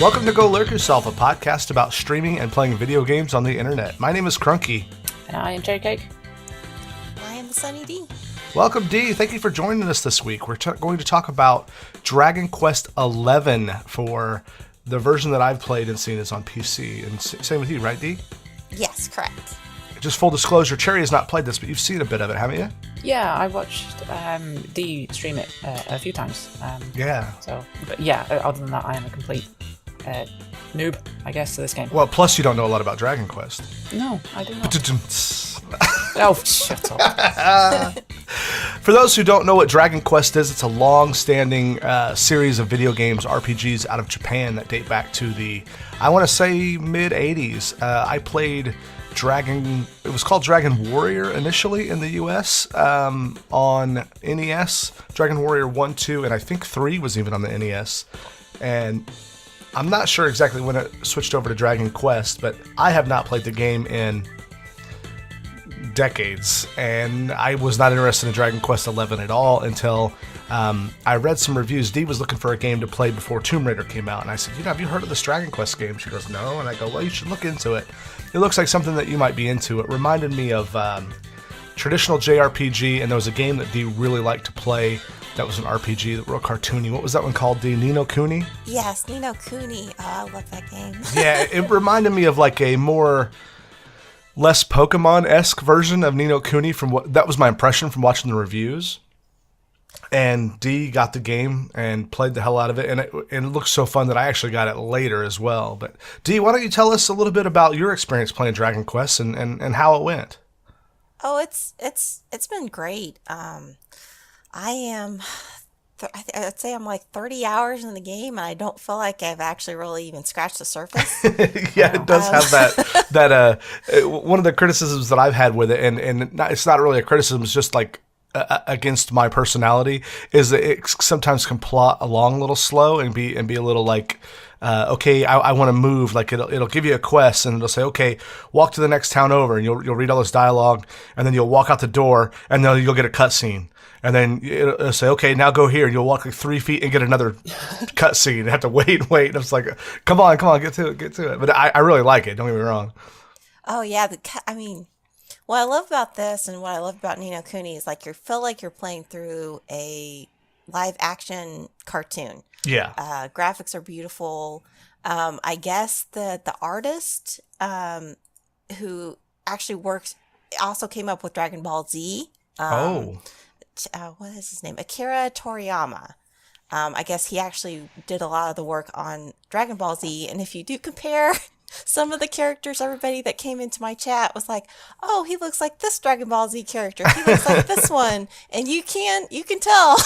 Welcome to Go Lurk Yourself, a podcast about streaming and playing video games on the internet. My name is Krunnky. And I am Cherry Cake. I am the Sunny D. Welcome, D. Thank you for joining us this week. We're going to talk about Dragon Quest XI for the version that I've played and seen is on PC. And same with you, right, D? Yes, correct. Just full disclosure, Cherry has not played this, but you've seen a bit of it, haven't you? Yeah, I watched D stream it a few times. Yeah. But other than that, I am a complete noob, I guess, to this game. Well, plus you don't know a lot about Dragon Quest. No, I do not. Oh, shut up. For those who don't know what Dragon Quest is, it's a long-standing series of video games, RPGs out of Japan that date back to the, I want to say, mid-'80s. I played it was called Dragon Warrior initially in the US on NES. Dragon Warrior 1, 2, and I think 3 was even on the NES. And I'm not sure exactly when it switched over to Dragon Quest, but I have not played the game in decades, and I was not interested in Dragon Quest XI at all until I read some reviews. Dee was looking for a game to play before Tomb Raider came out, and I said, have you heard of this Dragon Quest game? She goes, no, and I go, well, you should look into it. It looks like something that you might be into. It reminded me of traditional JRPG, and there was a game that Dee really liked to play that was an RPG, real cartoony. What was that one called, Dee? Ni no Kuni? Yes, Ni no Kuni. Oh, I love that game. Yeah, it reminded me of like a less Pokemon-esque version of Ni no Kuni that was my impression from watching the reviews. And Dee got the game and played the hell out of it, and it looked so fun that I actually got it later as well. But Dee, why don't you tell us a little bit about your experience playing Dragon Quest and how it went? Oh, it's been great. I'd say I'm like 30 hours in the game, and I don't feel like I've actually really even scratched the surface. Yeah, it does have that one of the criticisms that I've had with it, and it's not really a criticism, it's just like against my personality, is that it sometimes can plot along a little slow and be a little like, okay, I want to move. Like it'll give you a quest and it'll say, okay, walk to the next town over, and you'll read all this dialogue, and then you'll walk out the door, and then you'll get a cutscene. And then it'll say, okay, now go here. And you'll walk like 3 feet and get another cutscene. You have to wait. And I'm just like, come on, get to it. But I really like it. Don't get me wrong. Oh, yeah. What I love about this and what I love about Ni no Kuni is like you feel like you're playing through a live action cartoon. Yeah. Graphics are beautiful. I guess the artist who actually also came up with Dragon Ball Z. What is his name? Akira Toriyama. I guess he actually did a lot of the work on Dragon Ball Z. And if you do compare some of the characters, everybody that came into my chat was like, oh, he looks like this Dragon Ball Z character. He looks like this one. And you can tell.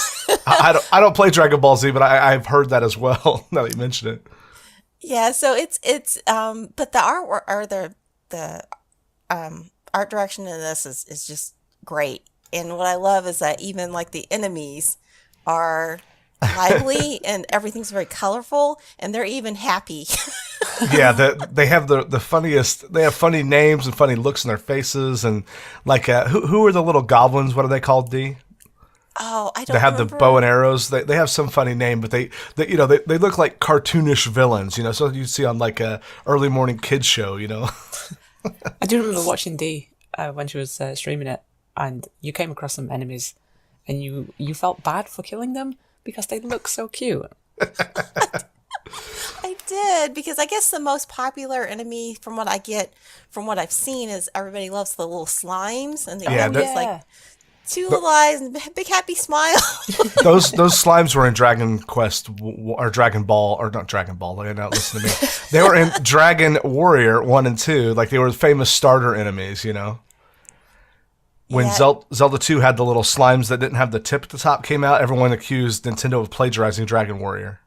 I don't play Dragon Ball Z, but I've heard that as well, now that you mention it. Yeah, so it's but the artwork or the art direction in this is just great. And what I love is that even like the enemies are lively and everything's very colorful, and they're even happy. Yeah, they have the funniest. They have funny names and funny looks in their faces, and like who are the little goblins? What are they called, Dee? Oh, I don't. They have remember. The bow and arrows. They have some funny name, but they look like cartoonish villains. So you'd see on like a early morning kids show. I do remember watching D when she was streaming it, and you came across some enemies, and you felt bad for killing them because they look so cute. I did, because I guess the most popular enemy from what I've seen is everybody loves the little slimes, and the enemies like two little eyes and big happy smile. Those slimes were in Dragon Quest or Dragon Ball, or not Dragon Ball. They don't listen to me. They were in Dragon Warrior 1 and 2. Like they were famous starter enemies. When Zelda 2 had the little slimes that didn't have the tip at the top came out, everyone accused Nintendo of plagiarizing Dragon Warrior.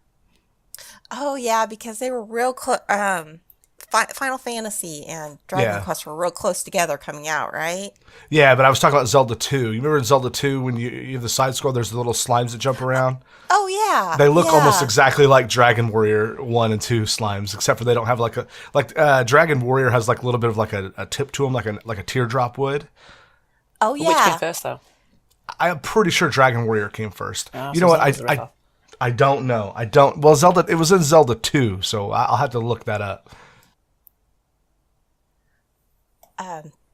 Oh, yeah, because they were real close. Final Fantasy and Dragon Quest were real close together coming out, right? Yeah, but I was talking about Zelda 2. You remember in Zelda 2 when you have the side scroll, there's the little slimes that jump around? Oh, yeah. They look almost exactly like Dragon Warrior 1 and 2 slimes, except for they don't have Dragon Warrior has like a little bit of like a tip to them, like a teardrop would. Oh, yeah. Which came first, though? I'm pretty sure Dragon Warrior came first. You know what? I don't know. I don't. Well, Zelda. It was in Zelda 2, so I'll have to look that up.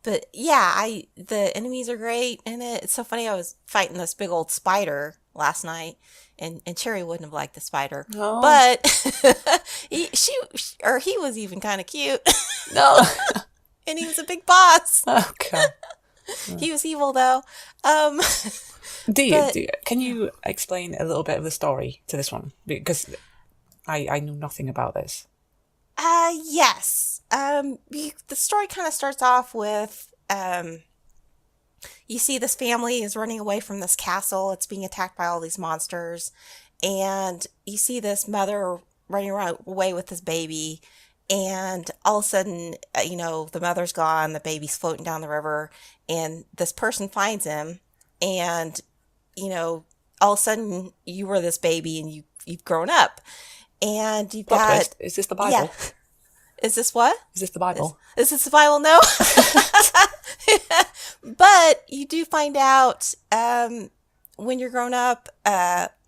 But yeah, the enemies are great in it. It's so funny. I was fighting this big old spider last night, and Cherry wouldn't have liked the spider, No. but he was even kind of cute. No. And he was a big boss. Oh god. He was evil though. Can you explain a little bit of the story to this one? Because I knew nothing about this. Yes. The story kind of starts off with, you see this family is running away from this castle. It's being attacked by all these monsters. And you see this mother running away with this baby. And all of a sudden, the mother's gone. The baby's floating down the river. And this person finds him. And, all of a sudden, you were this baby and you've grown up. And you've got... Twist. Is this the Bible? Yeah. Is this what? Is this the Bible? Is this the Bible? No. But you do find out when you're grown up,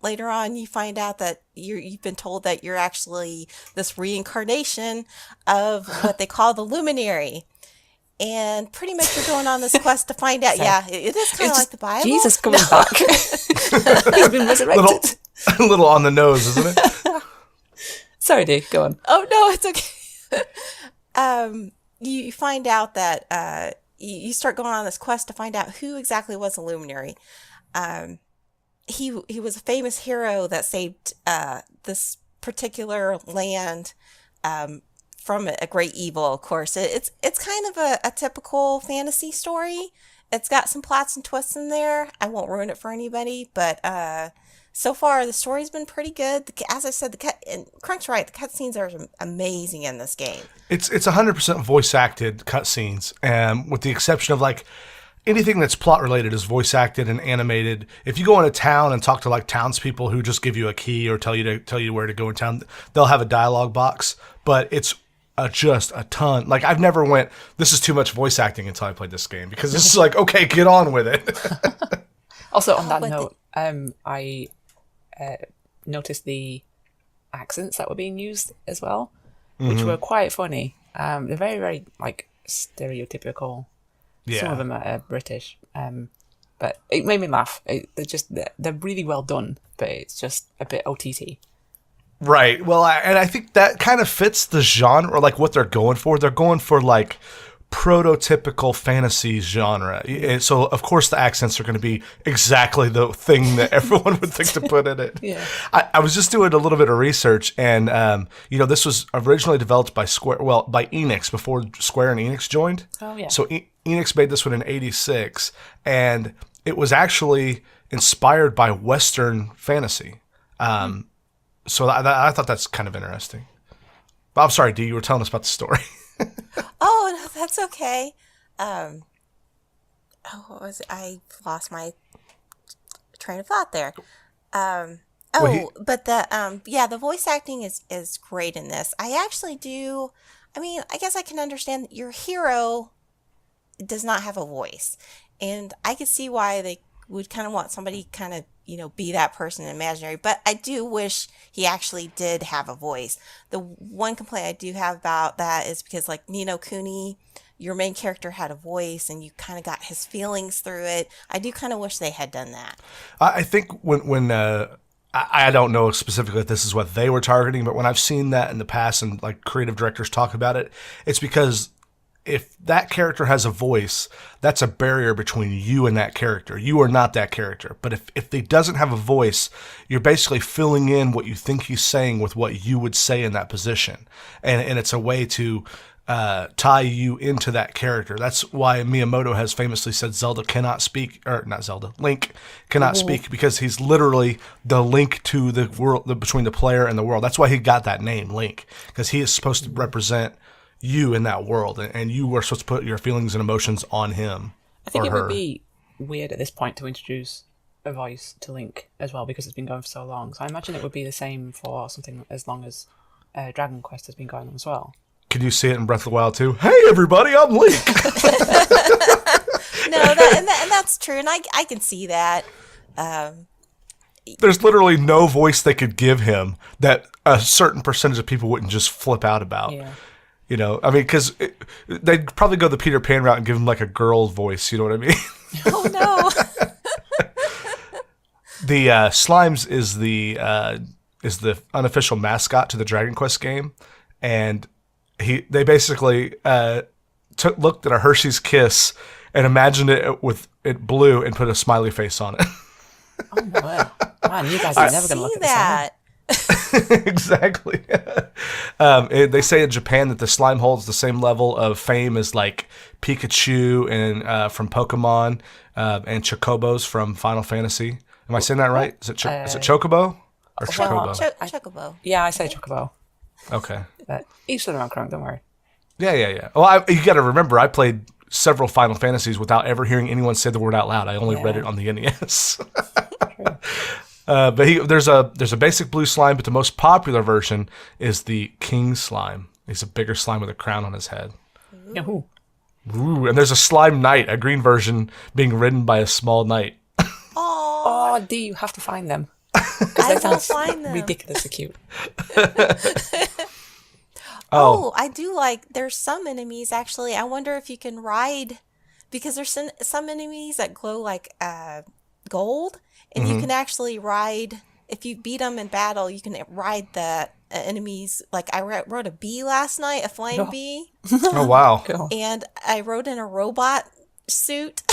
later on, you find out that you've been told that you're actually this reincarnation of what they call the luminary. And pretty much you're going on this quest to find out. Yeah, it is kind of like the Bible. Jesus coming back. He's been resurrected. A little on the nose, isn't it? Sorry, Dave. Go on. Oh, no, it's okay. You find out that you start going on this quest to find out who exactly was a luminary. He was a famous hero that saved this particular land from a great evil, of course. It's kind of a typical fantasy story. It's got some plots and twists in there. I won't ruin it for anybody, but so far the story's been pretty good. As I said, and Krunk's right, the cutscenes are amazing in this game. It's 100% voice acted cutscenes, with the exception of like anything that's plot related is voice acted and animated. If you go into town and talk to like townspeople who just give you a key or tell you where to go in town, they'll have a dialogue box, but it's just a ton. Like I've never went, this is too much voice acting until I played this game, because it's like, okay, get on with it. Also on that note, I noticed the accents that were being used as well, which were quite funny. They're very, very like stereotypical. Yeah. Some of them are British, but it made me laugh. They're really well done, but it's just a bit OTT. Right. Well, and I think that kind of fits the genre, like what they're going for. They're going for like prototypical fantasy genre. So, of course, the accents are going to be exactly the thing that everyone would think to put in it. Yeah. I was just doing a little bit of research, and this was originally developed by by Enix before Square and Enix joined. Oh yeah. So Enix made this one in '86, and it was actually inspired by Western fantasy. So I thought that's kind of interesting. But I'm sorry, Dee, you were telling us about the story. Oh, no, that's okay. What was it? I lost my train of thought there. But the voice acting is great in this. I actually do. I mean, I guess I can understand that your hero does not have a voice, and I could see why they would kind of want somebody kind of be that person imaginary. But I do wish he actually did have a voice. The one complaint I do have about that is because, like Ni no Kuni, your main character had a voice and you kind of got his feelings through it. I do kind of wish they had done that. I think when I don't know specifically if this is what they were targeting, but when I've seen that in the past and like creative directors talk about it, it's because if that character has a voice, that's a barrier between you and that character. You are not that character. But if he doesn't have a voice, you're basically filling in what you think he's saying with what you would say in that position. And it's a way to tie you into that character. That's why Miyamoto has famously said Link cannot speak, because he's literally the link to the world, between the player and the world. That's why he got that name, Link, because he is supposed to represent you in that world, and you are supposed to put your feelings and emotions on him. I think or it her. would be weird at this point to introduce a voice to Link as well, because it's been going for so long. So I imagine it would be the same for something as long as Dragon Quest has been going on as well. Could you see it in Breath of the Wild too? Hey everybody, I'm Link. No, and that's true, and I can see that. there's literally no voice they could give him that a certain percentage of people wouldn't just flip out about. Yeah. You know, I mean, because they'd probably go the Peter Pan route and give him like a girl voice. You know what I mean? Oh no. The Slimes is the unofficial mascot to the Dragon Quest game, and they basically looked at a Hershey's Kiss and imagined it with it blue and put a smiley face on it. Oh wow! Man, you guys are never going to look at that. Exactly. They say in Japan that the slime holds the same level of fame as like Pikachu and from Pokemon and Chocobos from Final Fantasy. Am I saying that right? Is it Chocobo or Chocobo? Chocobo. Yeah, I say Chocobo. Okay. But each to their own, Crunk, don't worry. Yeah. Well, you got to remember, I played several Final Fantasies without ever hearing anyone say the word out loud. I only read it on the NES. But there's a basic blue slime, but the most popular version is the king slime. He's a bigger slime with a crown on his head. Yahoo! Ooh, and there's a slime knight, a green version, being ridden by a small knight. Oh, do you have to find them? I will find them. Ridiculously cute. Oh, I do like. There's some enemies actually. I wonder if you can ride, because there's some enemies that glow like gold. And you can actually ride, if you beat them in battle, you can ride the enemies. Like I rode a bee last night, a flying bee. Oh, wow. Cool. And I rode in a robot suit.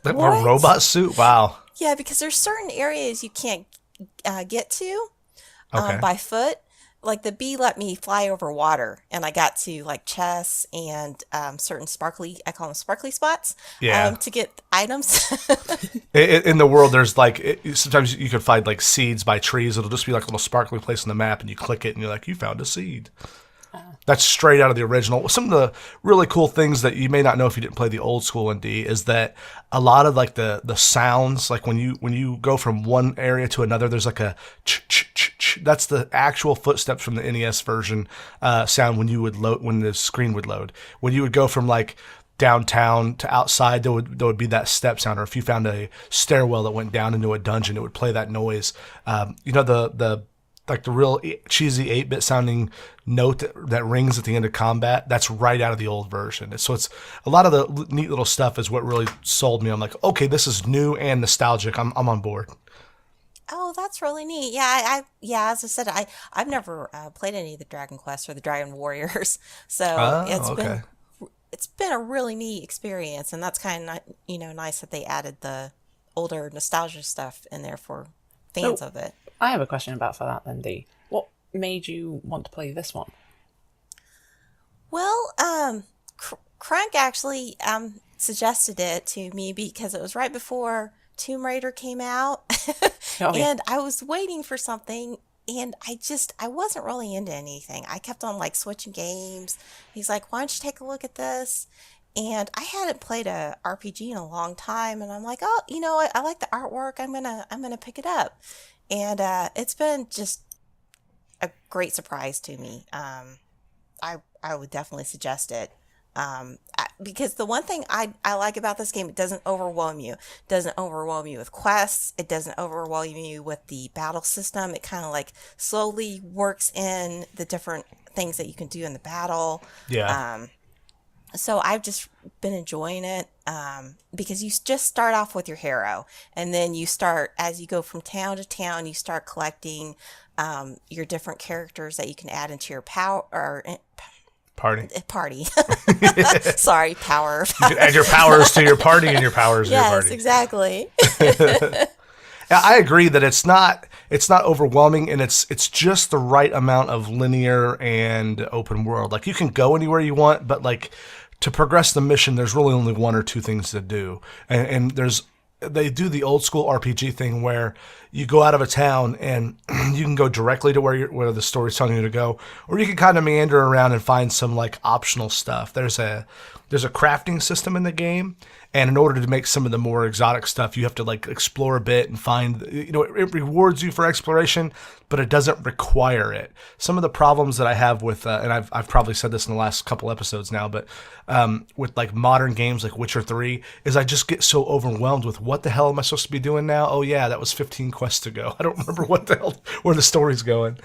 A robot suit? Wow. Yeah, because there's certain areas you can't get to Okay. by foot. Like the bee let me fly over water, and I got to like chests and certain I call them sparkly spots, to get items. In the world, there's like, sometimes you can find like seeds by trees. It'll just be like a little sparkly place on the map, and you click it, and you're like, you found a seed. That's straight out of the original. Some of the really cool things that you may not know if you didn't play the old school ND is that a lot of like the sounds, like when you go from one area to another, there's like a ch-ch-ch-ch. That's the actual footsteps from the NES version sound when you would load, when the screen would load. When you would go from like downtown to outside, there would be that step sound. Or if you found a stairwell that went down into a dungeon, it would play that noise. The like the real cheesy 8-bit sounding note that rings at the end of combat, that's right out of the old version. So it's a lot of the neat little stuff is what really sold me. I'm like, okay, this is new and nostalgic. I'm on board. Oh, that's really neat. Yeah, as I said, I've never played any of the Dragon Quest or the Dragon Warriors, so it's been a really neat experience, and that's kind of nice that they added the older nostalgia stuff in there for fans of it. I have a question about for that then, Dee. What made you want to play this one? Well, Krunnky actually suggested it to me because it was right before Tomb Raider came out. And I was waiting for something, and I wasn't really into anything. I kept on like switching games. He's like, why don't you take a look at this? And I hadn't played a RPG in a long time, and I'm like, oh, you know what? I like the artwork. I'm gonna pick it up. And it's been just a great surprise to me. I would definitely suggest it. Because the one thing I like about this game, it doesn't overwhelm you. It doesn't overwhelm you with quests. It doesn't overwhelm you with the battle system. It kind of like slowly works in the different things that you can do in the battle. Yeah. So I've just been enjoying it because you just start off with your hero, and then you start, as you go from town to town, you start collecting your different characters that you can add into your party. Sorry, power. You can add your powers to your party and your powers to your party. Yes, exactly. I agree that it's not overwhelming, and it's just the right amount of linear and open world. Like you can go anywhere you want, but like to progress the mission, there's really only one or two things to do. And they do the old school RPG thing where you go out of a town and you can go directly to where the story's telling you to go, or you can kind of meander around and find some like optional stuff. There's a crafting system in the game, And in order to make some of the more exotic stuff, you have to like explore a bit and find, it rewards you for exploration, but it doesn't require it. Some of the problems that I have with, and I've probably said this in the last couple episodes now, but with like modern games like Witcher 3, is I just get so overwhelmed with what the hell am I supposed to be doing now? Oh yeah, that was 15 quests ago. I don't remember what the hell, where the story's going.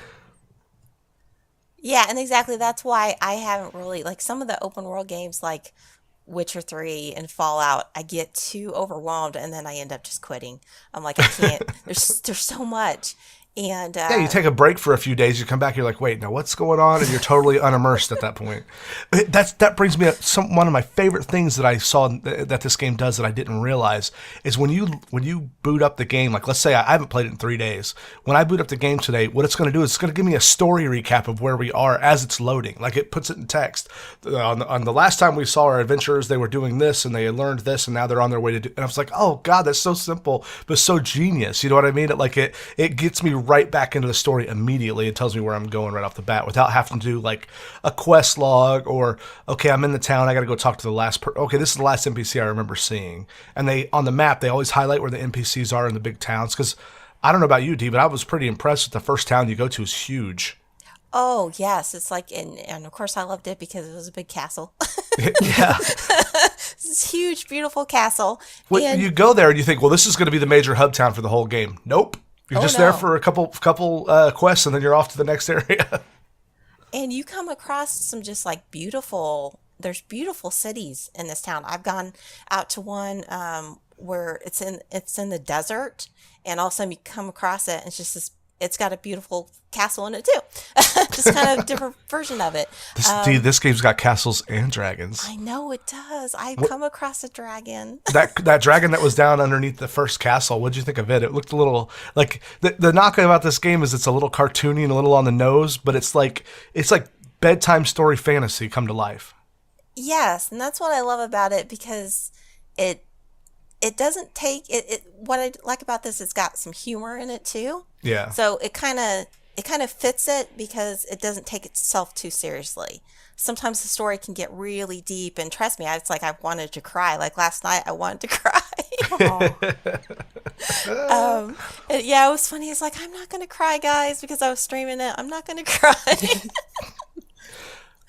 Yeah, and exactly that's why I haven't really, like, some of the open world games like Witcher 3 and Fallout, I get too overwhelmed and then I end up just quitting. I'm like, I can't. There's so much. And yeah, you take a break for a few days, you come back, you're like, wait, now what's going on? And you're totally unimmersed at that point. That brings me up one of my favorite things that I saw that this game does that I didn't realize is when you boot up the game, like let's say I haven't played it in 3 days. When I boot up the game today, what it's going to do is it's going to give me a story recap of where we are as it's loading. Like it puts it in text. On the last time we saw our adventurers, they were doing this and they had learned this and now they're on their way to do. And I was like, oh God, that's so simple but so genius. You know what I mean? It gets me right back into the story immediately. It tells me where I'm going right off the bat without having to do like a quest log or, okay, I'm in the town, I got to go talk to the last okay, this is the last NPC I remember seeing. And on the map, they always highlight where the NPCs are in the big towns. Because I don't know about you, Dee, but I was pretty impressed with the first town you go to is huge. oh yes, it's like, and of course I loved it because it was a big castle. Yeah. This huge, beautiful castle. Well, And you go there and you think, well, this is going to be the major hub town for the whole game. Nope. You're just there for a couple quests and then you're off to the next area. and you come across some just like there's beautiful cities in this town. I've gone out to one where it's in the desert, and all of a sudden you come across it and it's just it's got a beautiful castle in it too. Just kind of a different version of it. This game's got castles and dragons. I know it does. I've come across a dragon. That dragon that was down underneath the first castle, what'd you think of it? It looked a little like the knock about this game is it's a little cartoony and a little on the nose, but it's like bedtime story fantasy come to life. Yes, and that's what I love about it because it doesn't take it. What I like about this, it's got some humor in it too. Yeah. So it kind of fits it because it doesn't take itself too seriously. Sometimes the story can get really deep, and trust me, it's like I wanted to cry. Like last night, I wanted to cry. Yeah, it was funny. It's like, I'm not gonna cry, guys, because I was streaming it. I'm not gonna cry.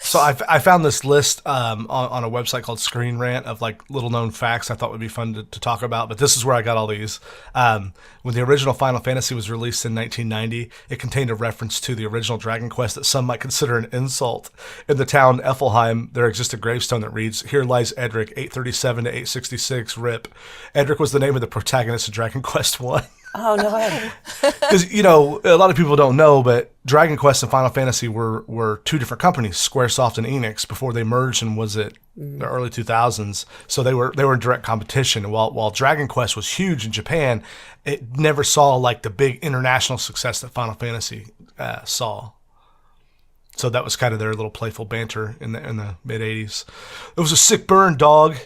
So I found this list on a website called Screen Rant of like little known facts I thought would be fun to talk about, but this is where I got all these. When the original Final Fantasy was released in 1990, it contained a reference to the original Dragon Quest that some might consider an insult. In the town Effelheim, there exists a gravestone that reads, "Here lies Edric, 837 to 866, RIP." Edric was the name of the protagonist of Dragon Quest 1. Oh, no way. Because, a lot of people don't know, but Dragon Quest and Final Fantasy were two different companies, Squaresoft and Enix, before they merged in, was it the early 2000s? So they were in direct competition. And while Dragon Quest was huge in Japan, it never saw like the big international success that Final Fantasy saw. So that was kind of their little playful banter in the mid-'80s. It was a sick burn, dog.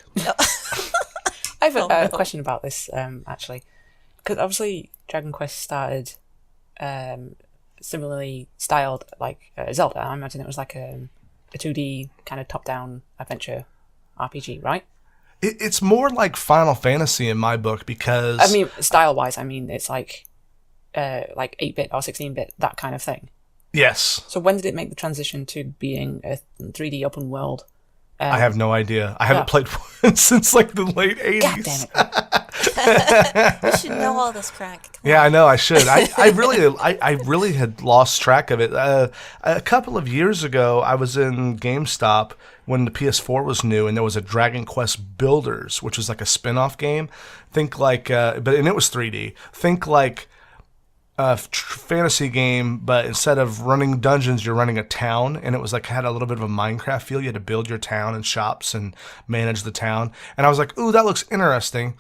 I have a question about this, actually. Because obviously Dragon Quest started similarly styled like Zelda. I imagine it was like a 2D kind of top-down adventure RPG, right? It's more like Final Fantasy in my book because... I mean, style-wise, it's like 8-bit or 16-bit, that kind of thing. Yes. So when did it make the transition to being a 3D open world? I have no idea. I haven't played one since like the late 80s. God damn it. You should know all this, Krunnky. Yeah, I know. I should. I really had lost track of it. A couple of years ago, I was in GameStop when the PS4 was new, and there was a Dragon Quest Builders, which was like a spin-off game. Think like, and it was 3D. Think like a fantasy game, but instead of running dungeons, you're running a town, and it was like had a little bit of a Minecraft feel. You had to build your town and shops and manage the town. And I was like, ooh, that looks interesting.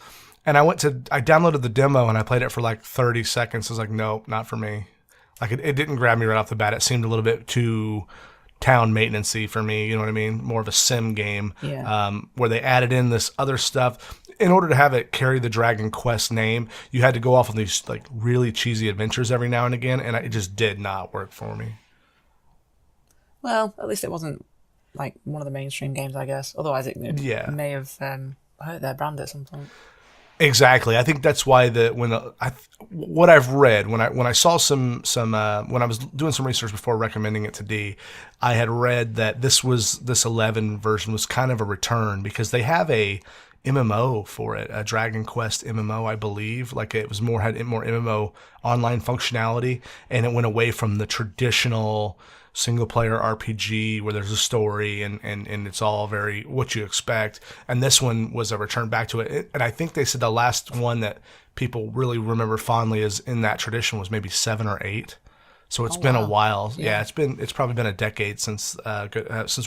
And I downloaded the demo and I played it for like 30 seconds. I was like, nope, not for me. Like it didn't grab me right off the bat. It seemed a little bit too town maintenance-y for me. You know what I mean? More of a sim game. Yeah. Where they added in this other stuff. In order to have it carry the Dragon Quest name, you had to go off on these like really cheesy adventures every now and again, and it just did not work for me. Well, at least it wasn't like one of the mainstream games, I guess. Otherwise, it may have hurt their brand at some point. Exactly. I think that's why what I've read when I saw some when I was doing some research before recommending it to D, I had read that this 11 version was kind of a return because they have a MMO for it, a Dragon Quest MMO, I believe. Like it was had more MMO online functionality, and it went away from the traditional single player RPG where there's a story and it's all very what you expect. And this one was a return back to it. And I think they said the last one that people really remember fondly is in that tradition was maybe 7 or 8. So it's been a while. Yeah, it's probably been a decade since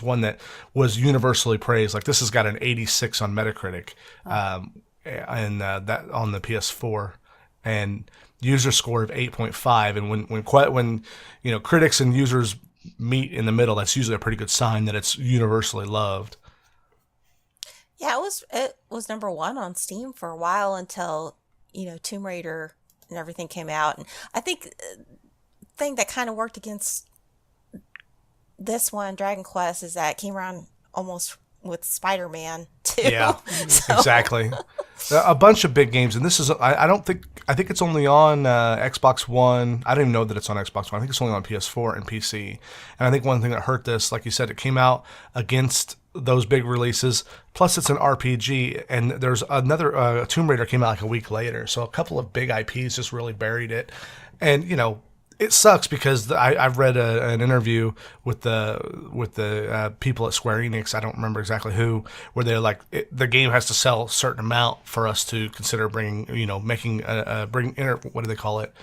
one that was universally praised. Like this has got an 86 on Metacritic, and that on the PS4, and user score of 8.5. And when critics and users meet in the middle, that's usually a pretty good sign that it's universally loved. Yeah, it was number 1 on Steam for a while until Tomb Raider and everything came out, and I think thing that kind of worked against this one, Dragon Quest, is that it came around almost with Spider-Man too. Yeah, exactly. A bunch of big games, and this is I think it's only on Xbox One. I don't even know that it's on Xbox One. I think it's only on PS4 and PC. And I think one thing that hurt this, like you said, it came out against those big releases. Plus, it's an RPG, and there's another Tomb Raider came out like a week later. So a couple of big IPs just really buried it, and it sucks because I've read an interview with the people at Square Enix. I don't remember exactly who, where they're like, the game has to sell a certain amount for us to consider bringing, what do they call it,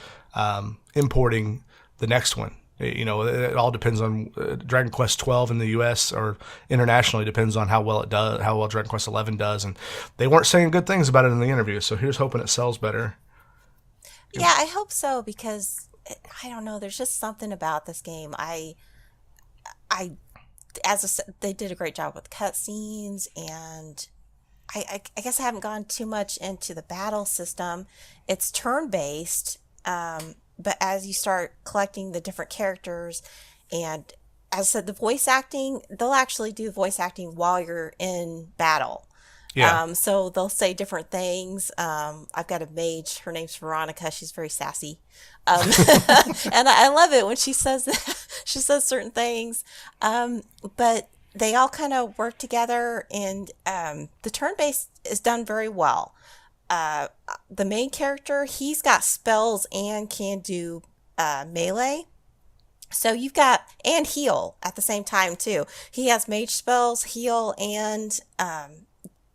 importing the next one. It all depends on Dragon Quest 12 in the U.S. or internationally depends on how well it does, how well Dragon Quest 11 does, and they weren't saying good things about it in the interview. So here's hoping it sells better. Yeah, I hope so because. I don't know. There's just something about this game. They did a great job with cutscenes, and I guess I haven't gone too much into the battle system. It's turn-based, but as you start collecting the different characters, and as I said, the voice acting, they'll actually do voice acting while you're in battle. Yeah. So they'll say different things. I've got a mage. Her name's Veronica. She's very sassy. And I love it when she says that. She says certain things. But they all kind of work together, and the turn-based is done very well. The main character, he's got spells and can do melee. So you've got, and heal at the same time too. He has mage spells, heal, and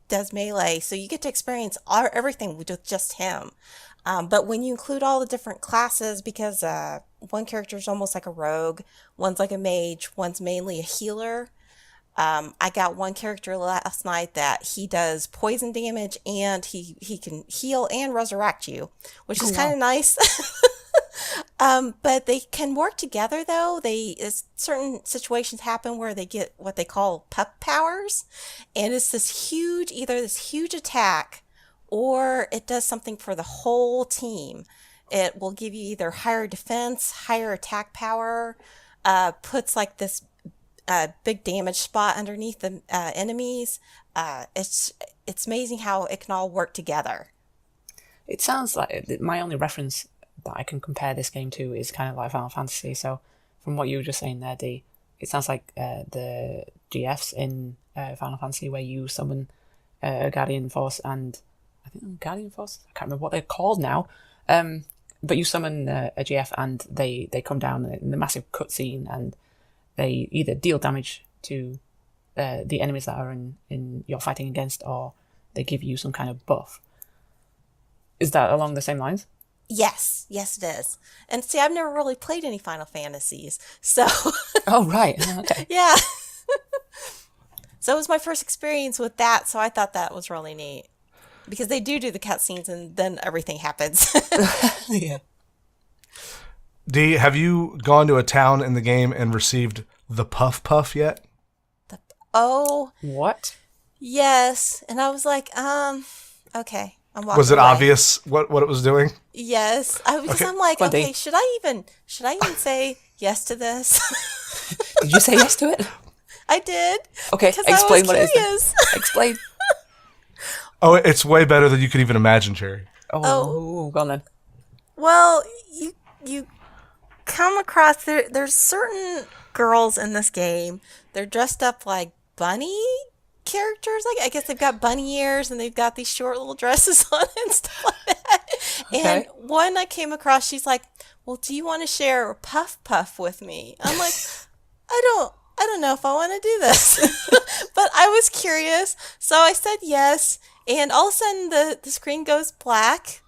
does melee, so you get to experience everything with just him. But when you include all the different classes, because one character is almost like a rogue, one's like a mage, one's mainly a healer. I got one character last night that he does poison damage and he can heal and resurrect you, which is kind of nice. But they can work together though. Certain situations happen where they get what they call pup powers, and it's either this huge attack or it does something for the whole team. It will give you either higher defense, higher attack power, puts like this big damage spot underneath the enemies. It's amazing how it can all work together. It sounds like my only reference that I can compare this game to is kind of like Final Fantasy. So from what you were just saying there, D, it sounds like the GFs in Final Fantasy where you summon a Guardian Force and I think Guardian Force, I can't remember what they're called now, but you summon a GF and they come down in the massive cutscene and they either deal damage to the enemies that are in you're fighting against, or they give you some kind of buff. Is that along the same lines? Yes, it is. And see, I've never really played any Final Fantasies, so... Oh, right. Okay. Yeah. So it was my first experience with that, so I thought that was really neat. Because they do the cutscenes and then everything happens. Yeah. Dee, have you gone to a town in the game and received the Puff Puff yet? Oh. What? Yes. And I was like, okay. Was it obvious what it was doing? Yes, because okay. I'm like, okay, should I even say yes to this? Did you say yes to it? I did. Okay, explain what it is. Explain. Oh, it's way better than you could even imagine, Cherry. Oh, go on then. Well, you come across there's certain girls in this game. They're dressed up like bunny characters. Like, I guess they've got bunny ears and they've got these short little dresses on and stuff like that. Okay. And one I came across, she's like, "Well, do you want to share Puff Puff with me?" I'm like, I don't know if I want to do this. But I was curious, so I said yes, and all of a sudden the screen goes black.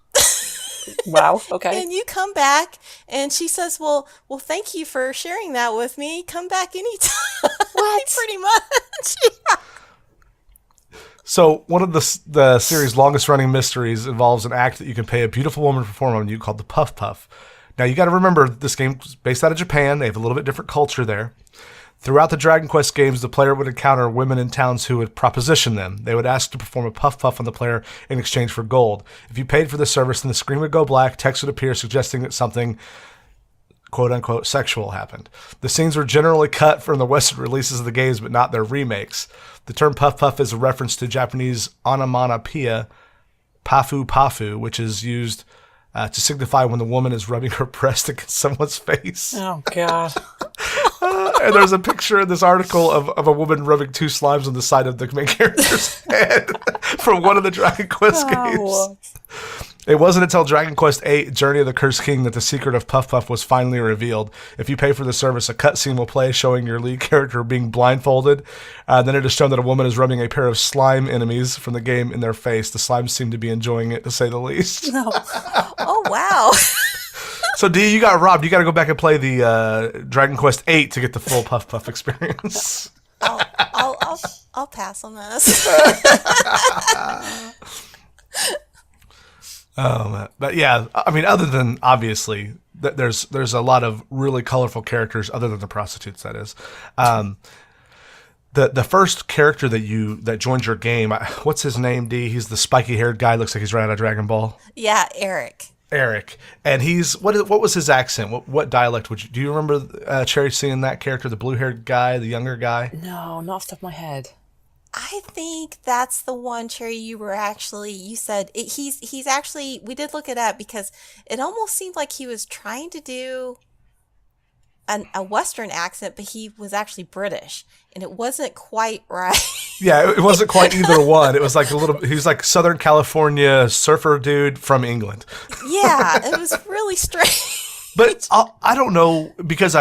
Wow, okay. And you come back, and she says, well, thank you for sharing that with me. Come back anytime. What? Pretty much. Yeah. So one of the series' longest-running mysteries involves an act that you can pay a beautiful woman to perform on you called the Puff Puff. Now, you got to remember, this game's based out of Japan. They have a little bit different culture there. Throughout the Dragon Quest games, the player would encounter women in towns who would proposition them. They would ask to perform a puff puff on the player in exchange for gold. If you paid for the service, then the screen would go black, text would appear suggesting that something quote-unquote sexual happened. The scenes were generally cut from the Western releases of the games, but not their remakes. The term puff puff is a reference to Japanese onomatopoeia, pafu pafu, which is used to signify when the woman is rubbing her breast against someone's face. Oh, God. And there's a picture in this article of a woman rubbing two slimes on the side of the main character's head from one of the Dragon Quest games. It wasn't until Dragon Quest VIII, Journey of the Cursed King, that the secret of Puff Puff was finally revealed. If you pay for the service, a cutscene will play showing your lead character being blindfolded. Then it is shown that a woman is rubbing a pair of slime enemies from the game in their face. The slimes seem to be enjoying it, to say the least. No. Oh, wow. So, D, you got robbed. You got to go back and play the Dragon Quest VIII to get the full Puff Puff experience. I'll pass on this. But yeah, I mean, other than obviously, there's a lot of really colorful characters, other than the prostitutes. That is, the first character that joined your game. What's his name? D. He's the spiky haired guy. Looks like he's right out of Dragon Ball. Yeah, Eric. And he's what was his accent? What dialect do you remember? Cherry, seeing that character, the blue haired guy, the younger guy. No, not off the top of my head. I think that's the one, Cherry, you said he's actually, we did look it up because it almost seemed like he was trying to do a Western accent, but he was actually British, and it wasn't quite right. Yeah, it wasn't quite either one. It was like he's like Southern California surfer dude from England. Yeah, it was really strange. But I don't know, because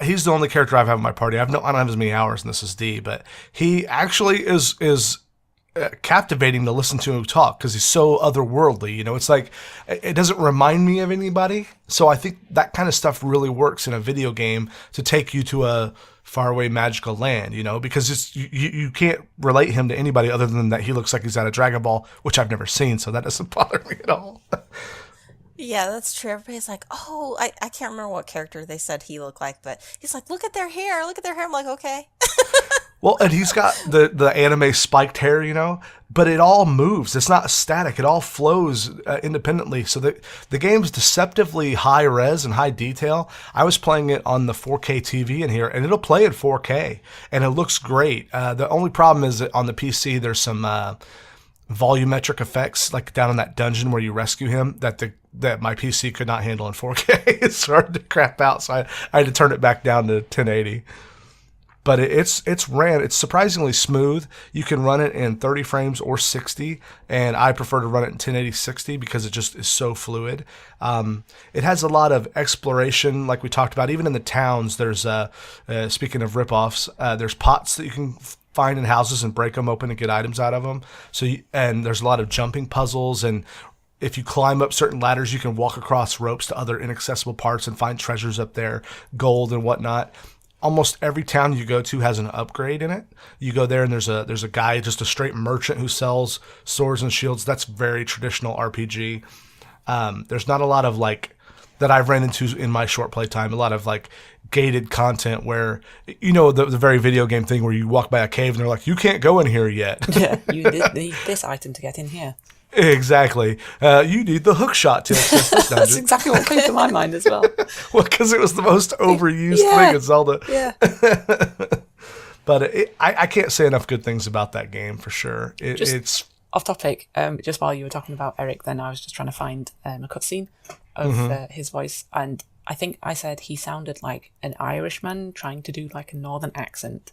he's the only character I've had in my party. I don't have as many hours, and this is D, but he actually is captivating to listen to him talk because he's so otherworldly. You know, it's like it doesn't remind me of anybody. So I think that kind of stuff really works in a video game to take you to a faraway magical land. You know, because you can't relate him to anybody other than that he looks like he's out of Dragon Ball, which I've never seen, so that doesn't bother me at all. Yeah, that's true. Everybody's like, oh, I can't remember what character they said he looked like, but he's like, look at their hair. I'm like, okay. Well, and he's got the anime spiked hair, you know, but it all moves. It's not static. It all flows independently. So the game's deceptively high res and high detail. I was playing it on the 4K TV in here, and it'll play at 4K, and it looks great. The only problem is that on the PC, there's some volumetric effects, like down in that dungeon where you rescue him, that my PC could not handle in 4K. It started to crap out, so I had to turn it back down to 1080. But it's ran. It's surprisingly smooth. You can run it in 30 frames or 60, and I prefer to run it in 1080 60 because it just is so fluid. It has a lot of exploration, like we talked about. Even in the towns, there's speaking of ripoffs, there's pots that you can find in houses and break them open and get items out of them. And there's a lot of jumping puzzles, and if you climb up certain ladders, you can walk across ropes to other inaccessible parts and find treasures up there, gold and whatnot. Almost every town you go to has an upgrade in it. You go there and there's a guy, just a straight merchant who sells swords and shields. That's very traditional RPG. There's not a lot of that I've ran into in my short playtime, a lot of gated content where, you know, the very video game thing where you walk by a cave and they're like, you can't go in here yet. Yeah, you need this item to get in here. Exactly. You need the hook shot to access this dungeon. That's exactly what came to my mind as well. Well, because it was the most overused thing in Zelda. Yeah. But I can't say enough good things about that game for sure. It's off topic, just while you were talking about Eric, then I was just trying to find a cutscene of his voice, and I think I said he sounded like an Irishman trying to do like a northern accent.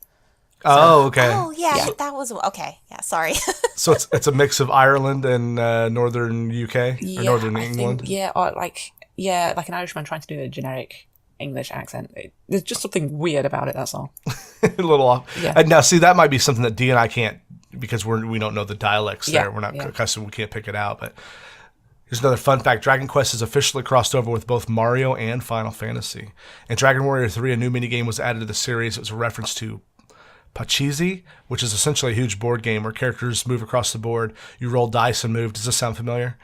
Oh, okay. Oh, yeah, that was okay. Yeah, sorry. So it's a mix of Ireland and northern UK or northern England. Or like an Irishman trying to do a generic English accent. There's just something weird about it. That's all. A little off. Yeah. And now, see, that might be something that Dee and I can't, because we don't know the dialects there. We're not accustomed. We can't pick it out. But here's another fun fact: Dragon Quest has officially crossed over with both Mario and Final Fantasy. In Dragon Warrior 3, a new minigame was added to the series. It was a reference to Pachisi, which is essentially a huge board game where characters move across the board. You roll dice and move. Does this sound familiar?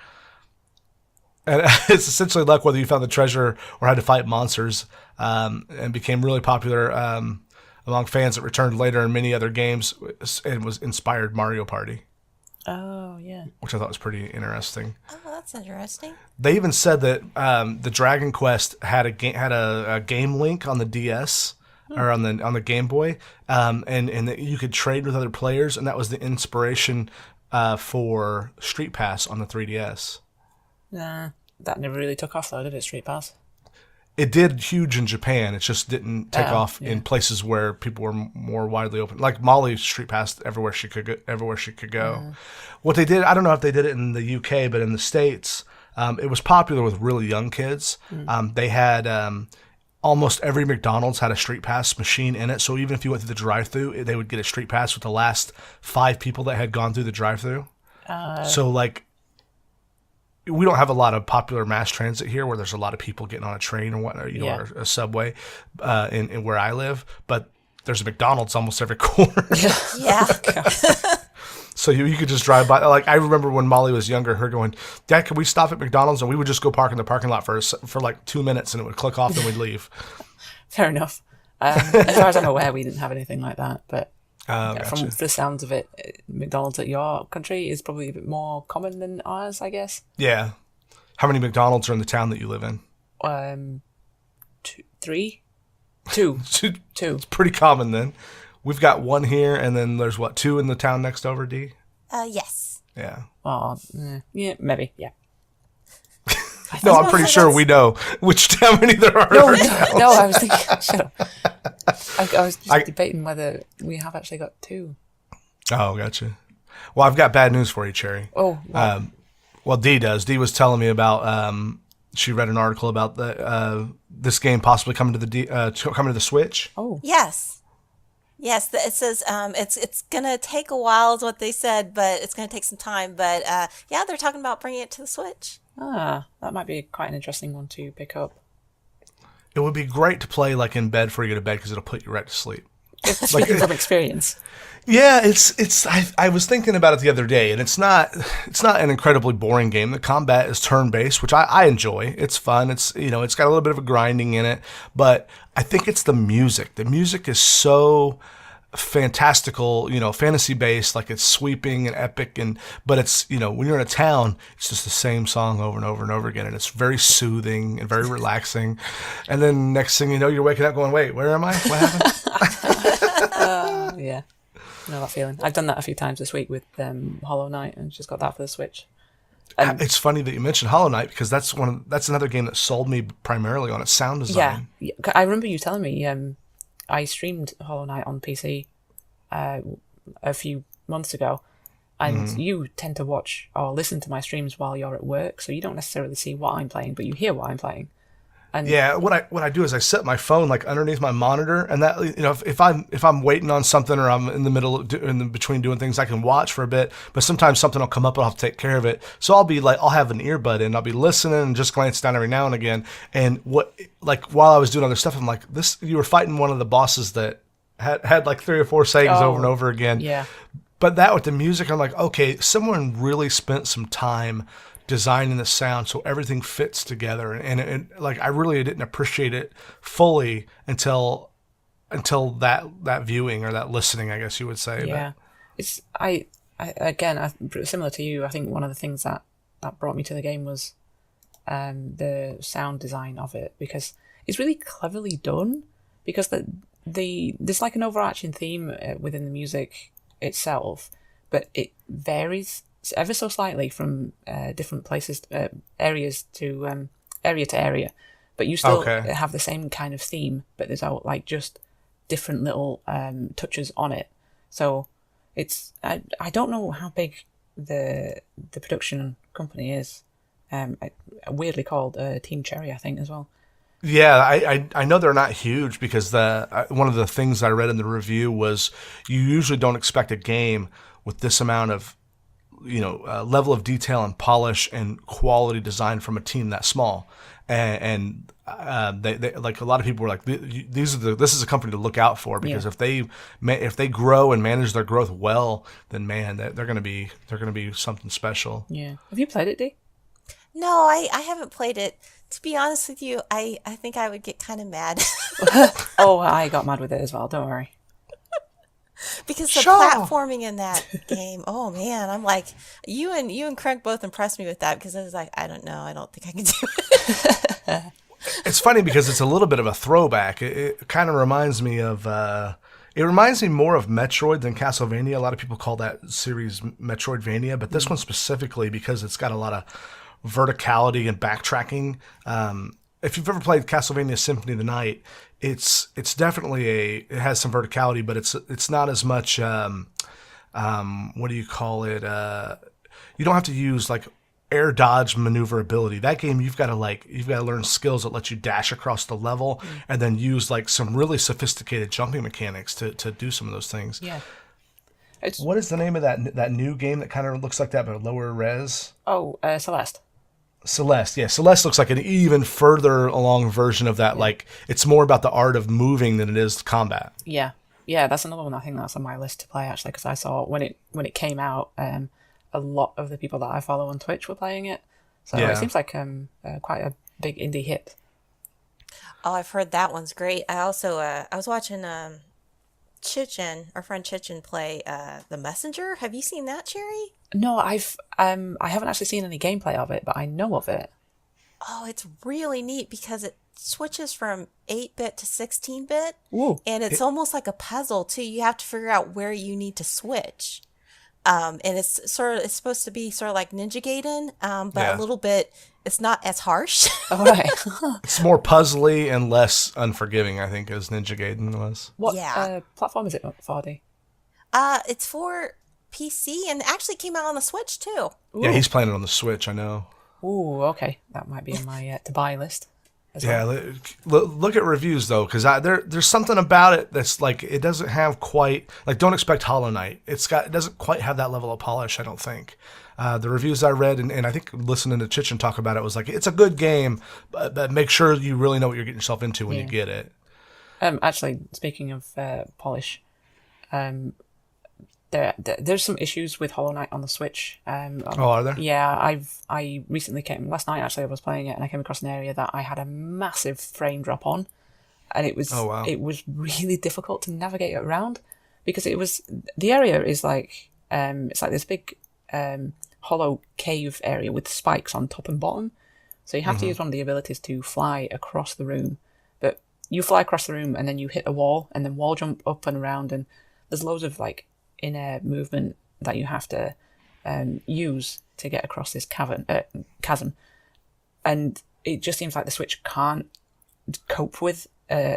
And it's essentially luck whether you found the treasure or had to fight monsters, and became really popular among fans that returned later in many other games, and was inspired Mario Party. Oh, yeah. Which I thought was pretty interesting. Oh, that's interesting. They even said that the Dragon Quest had a game link on the DS, or on the Game Boy, and that you could trade with other players, and that was the inspiration for Street Pass on the 3DS. Nah, that never really took off though, did it, Street Pass? It did huge in Japan. It just didn't take off in places where people were more widely open. Like Molly Street Pass everywhere she could go. What they did, I don't know if they did it in the UK, but in the States, it was popular with really young kids. They had almost every McDonald's had a Street Pass machine in it. So even if you went through the drive-thru, they would get a Street Pass with the last 5 people that had gone through the drive-thru. So like, we don't have a lot of popular mass transit here where there's a lot of people getting on a train or whatnot, or a subway in where I live. But there's a McDonald's almost every corner. Yeah. So you could just drive by. Like, I remember when Molly was younger, her going, "Dad, can we stop at McDonald's?" And we would just go park in the parking lot for like 2 minutes, and it would click off, and we'd leave. Fair enough. As far as I'm aware, we didn't have anything like that. But gotcha. From the sounds of it, McDonald's at your country is probably a bit more common than ours, I guess. Yeah. How many McDonald's are in the town that you live in? 3? 2. 2. It's pretty common then. We've got 1 here, and then there's 2 in the town next over, D? Yes. Yeah. Oh, yeah, maybe, yeah. No, I'm pretty sure we know how many there are. No, I was thinking, shut up. I was just debating whether we have actually got 2. Oh, gotcha. Well, I've got bad news for you, Cherry. Oh, wow. Well, Dee does. Dee was telling me about, she read an article about this game possibly coming to the Switch. Oh. Yes. Yes, it says it's going to take a while is what they said, but it's going to take some time. But yeah, they're talking about bringing it to the Switch. Ah, that might be quite an interesting one to pick up. It would be great to play like in bed before you go to bed because it'll put you right to sleep. Speaking from experience. Yeah, it's. I was thinking about it the other day, and it's not an incredibly boring game. The combat is turn-based, which I enjoy. It's fun. It's it's got a little bit of a grinding in it, but I think it's the music. The music is so fantastical, fantasy based, like it's sweeping and epic, but it's when you're in a town, it's just the same song over and over and over again, and it's very soothing and very relaxing. And then next thing you know, you're waking up going, "Wait, where am I? What happened?" Yeah. I know that feeling. I've done that a few times this week with Hollow Knight, and just got that for the Switch. It's funny that you mentioned Hollow Knight because that's another game that sold me primarily on its sound design. Yeah. I remember you telling me I streamed Hollow Knight on PC a few months ago, and you tend to watch or listen to my streams while you're at work, so you don't necessarily see what I'm playing, but you hear what I'm playing. And yeah, what I do is I set my phone like underneath my monitor, and that if I'm waiting on something or I'm in the middle between doing things, I can watch for a bit. But sometimes something will come up and I'll have to take care of it. So I'll have an earbud in, I'll be listening and just glance down every now and again. And while I was doing other stuff, I'm like, you were fighting one of the bosses that had like 3 or 4 sayings over and over again. Yeah. But that with the music, I'm like, okay, someone really spent some time designing the sound so everything fits together, and like I really didn't appreciate it fully until that viewing or that listening, I guess you would say. Yeah, it's I again, similar to you. I think one of the things that brought me to the game was the sound design of it, because it's really cleverly done. Because there's like an overarching theme within the music itself, but it varies ever so slightly from different places, areas to area, but you still have the same kind of theme, but there's like just different little touches on it. So it's I don't know how big the production company is. Weirdly called Team Cherry, I think, as well. Yeah, I know they're not huge because one of the things I read in the review was you usually don't expect a game with this amount of level of detail and polish and quality design from a team that small. And they like a lot of people were like, this is a company to look out for, because if they grow and manage their growth well, then man, they're gonna be something special. Yeah. Have you played it, Dee? No, I haven't played it. To be honest with you, I think I would get kind of mad. Oh, I got mad with it as well. Don't worry. Because the platforming in that game, oh man, I'm like, you and Krunnky both impressed me with that, because I was like, I don't know, I don't think I can do it. It's funny because it's a little bit of a throwback. It kind of reminds me of, it reminds me more of Metroid than Castlevania. A lot of people call that series Metroidvania, but this one specifically, because it's got a lot of verticality and backtracking. If you've ever played Castlevania Symphony of the Night, it's definitely it has some verticality, but it's not as much what do you call it? You don't have to use like air dodge maneuverability. That game you've got to learn skills that let you dash across the level and then use like some really sophisticated jumping mechanics to do some of those things. Yeah. What is the name of that new game that kind of looks like that but lower res? Oh, Celeste. Celeste, yeah. Celeste looks like an even further along version of that. Yeah. Like, it's more about the art of moving than it is combat. Yeah. Yeah, that's another one I think that's on my list to play, actually, because I saw when it came out, a lot of the people that I follow on Twitch were playing it. So it seems like quite a big indie hit. Oh, I've heard that one's great. I also, I was watching Chichen, our friend Chichen, play The Messenger. Have you seen that, Cherry? No, I haven't actually seen any gameplay of it, but I know of it. Oh, it's really neat because it switches from 8-bit to 16-bit. Ooh. And it's almost like a puzzle too. You have to figure out where you need to switch. And it's supposed to be sort of like Ninja Gaiden, but a little bit, it's not as harsh. All right. It's more puzzly and less unforgiving, I think, as Ninja Gaiden was. What platform is it for, Dee? It's for PC and actually came out on the Switch too. Ooh. Yeah, he's playing it on the Switch, I know. Ooh, okay. That might be on my to buy list. Yeah, look at reviews though, because there's something about it that's like, it doesn't have quite, like, don't expect Hollow Knight. It doesn't quite have that level of polish, I don't think. The reviews I read, and I think listening to Chichen talk about it, was like, it's a good game, but make sure you really know what you're getting yourself into when you get it. Actually, speaking of polish, there's some issues with Hollow Knight on the Switch. Are there? Yeah, I recently last night actually I was playing it and I came across an area that I had a massive frame drop on, and it was it was really difficult to navigate around because the area is like it's like this big hollow cave area with spikes on top and bottom, so you have to use one of the abilities to fly across the room, but you fly across the room and then you hit a wall and then wall jump up and around, and there's loads of like in-air movement that you have to use to get across this chasm, and it just seems like the Switch can't cope with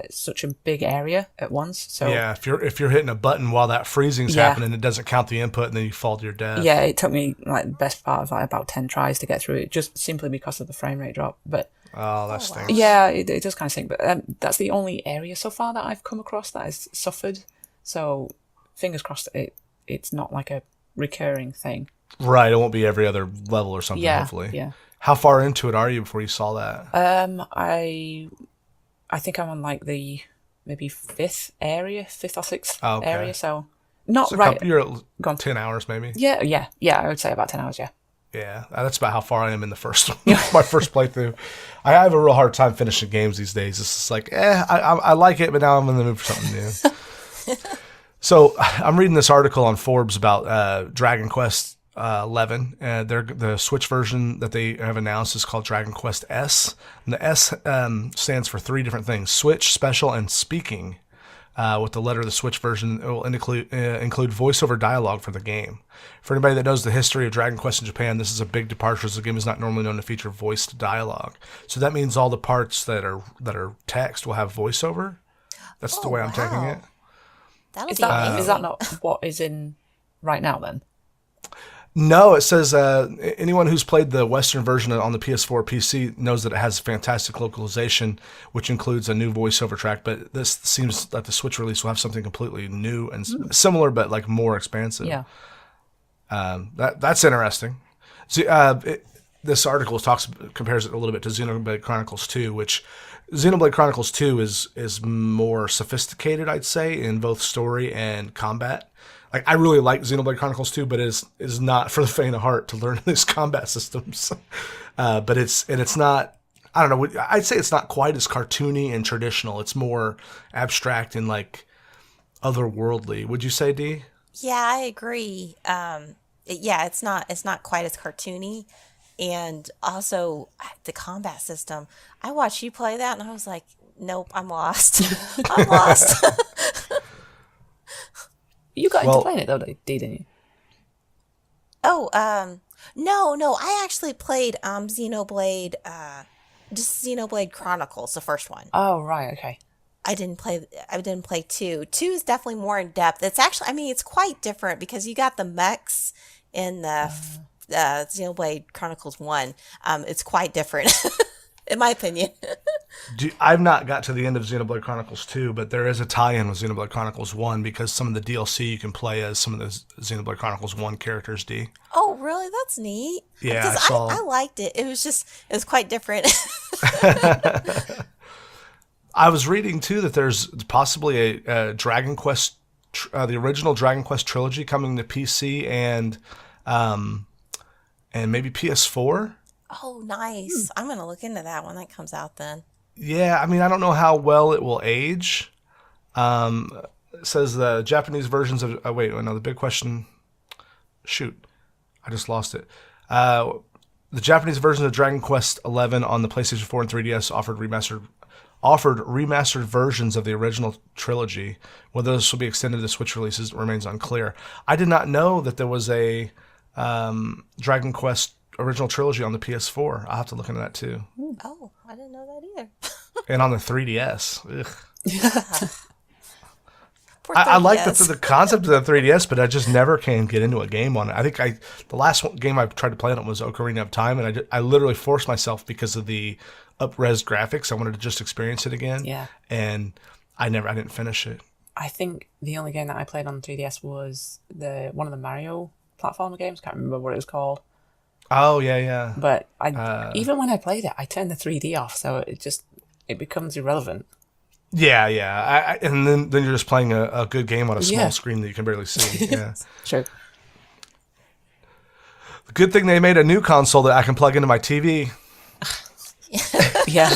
such a big area at once. So yeah, if you're hitting a button while that freezing's happening, it doesn't count the input, and then you fall to your death. Yeah, it took me like the best part of like about 10 tries to get through it, just simply because of the frame rate drop. But that stinks. Yeah, it does kind of stink. But that's the only area so far that I've come across that has suffered. So fingers crossed it's not like a recurring thing. Right, it won't be every other level or something, hopefully. Yeah. How far into it are you before you saw that? I think I'm on like the maybe fifth or sixth area, so not so right. You're at 10 hours maybe? Yeah, I would say about 10 hours, yeah. Yeah, that's about how far I am in the first my first playthrough. I have a real hard time finishing games these days. It's just like, I like it, but now I'm in the mood for something new. So I'm reading this article on Forbes about Dragon Quest 11. The Switch version that they have announced is called Dragon Quest S. And the S stands for 3 different things: Switch, Special, and Speaking. with the letter of the Switch version, it will include voiceover dialogue for the game. For anybody that knows the history of Dragon Quest in Japan, this is a big departure, as the game is not normally known to feature voiced dialogue. So that means all the parts that are text will have voiceover. That's the way I'm taking it. Is that not what is in right now then? No, it says anyone who's played the Western version on the PS4 PC knows that it has fantastic localization, which includes a new voiceover track. But this seems that the Switch release will have something completely new and similar, but like more expansive. Yeah, that's interesting. See, this article compares it a little bit to Xenoblade Chronicles 2, which Xenoblade Chronicles 2 is more sophisticated, I'd say, in both story and combat. Like, I really like Xenoblade Chronicles 2, but it is not for the faint of heart to learn these combat systems. But it's not, I don't know, I'd say it's not quite as cartoony and traditional. It's more abstract and like otherworldly. Would you say, Dee? Yeah, I agree. It's not quite as cartoony. And also the combat system. I watched you play that and I was like, nope, I'm lost. I'm lost. You got into playing it though, didn't you? Oh, no. I actually played Xenoblade, just Xenoblade Chronicles, the first one. Oh, right, okay. I didn't play 2. 2 is definitely more in depth. It's actually, I mean, it's quite different because you got the mechs in the Xenoblade Chronicles 1. It's quite different, in my opinion. I've not got to the end of Xenoblade Chronicles 2, but there is a tie-in with Xenoblade Chronicles 1 because some of the DLC you can play as some of the Xenoblade Chronicles 1 characters, D. Oh, really? That's neat. Yeah, because I liked it. It was quite different. I was reading, too, that there's possibly a Dragon Quest, the original Dragon Quest trilogy coming to PC and maybe PS4. Oh, nice. I'm going to look into that when that comes out then. Yeah, I mean, I don't know how well it will age. It says the Japanese versions of... Oh, wait, no, the big question... Shoot, I just lost it. The Japanese version of Dragon Quest XI on the PlayStation 4 and 3DS offered remastered versions of the original trilogy. Whether this will be extended to Switch releases remains unclear. I did not know that there was a Dragon Quest original trilogy on the PS4. I'll have to look into that too. Oh, I didn't know that either. And on the 3DS. Ugh. Yeah. I like the concept of the 3DS, but I just never can get into a game on it. I think the last game I tried to play on it was Ocarina of Time, and I literally forced myself because of the up-res graphics. I wanted to just experience it again. Yeah. And I didn't finish it. I think the only game that I played on the 3DS was one of the Mario platformer games. Can't remember what it was called. Oh, yeah. But even when I played it, I turned the 3D off, so it becomes irrelevant. Yeah. And then you're just playing a good game on a small screen that you can barely see. Yeah. True. The good thing they made a new console that I can plug into my TV. Yeah.